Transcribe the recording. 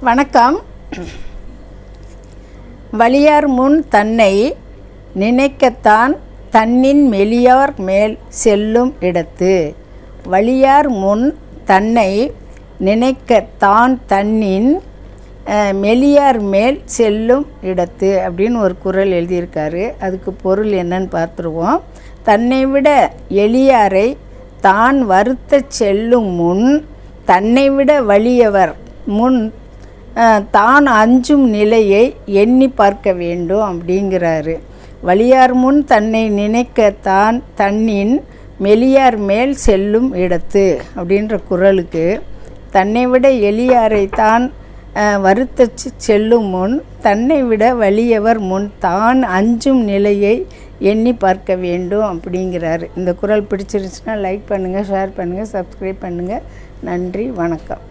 வணக்கம். வலியார் முன் தன்னை நினைக்கத்தான் தன்னின் மெலியார் மேல் செல்லும் இடத்து. வலியார் முன் தன்னை நினைக்கத்தான் தன்னின் மெலியார் மேல் செல்லும் இடத்து அப்படின்னு ஒரு குறள் எழுதியிருக்காரு. அதுக்கு பொருள் என்னன்னு பார்த்துருவோம். தன்னை விட எளியாரை தான் வருத்தச் செல்லும் முன் தன்னை விட வலியவர் முன் தான் அஞ்சும் நிலையை எண்ணி பார்க்க வேண்டும் அப்படிங்கிறாரு. வலியார் முன் தன்னை நினைக்கத்தான் தன்னின் மெலியார் மேல் செல்லும் இடத்து அப்படின்ற குறளுக்கு தன்னை விட எளியாரை தான் வருத்தச்சு செல்லும் முன் தன்னை விட வலியவர் முன் தான் அஞ்சும் நிலையை எண்ணி பார்க்க வேண்டும் அப்படிங்கிறாரு. இந்த குறள் பிடிச்சிருச்சுன்னா லைக் பண்ணுங்கள், ஷேர் பண்ணுங்கள், சப்ஸ்கிரைப் பண்ணுங்கள். நன்றி, வணக்கம்.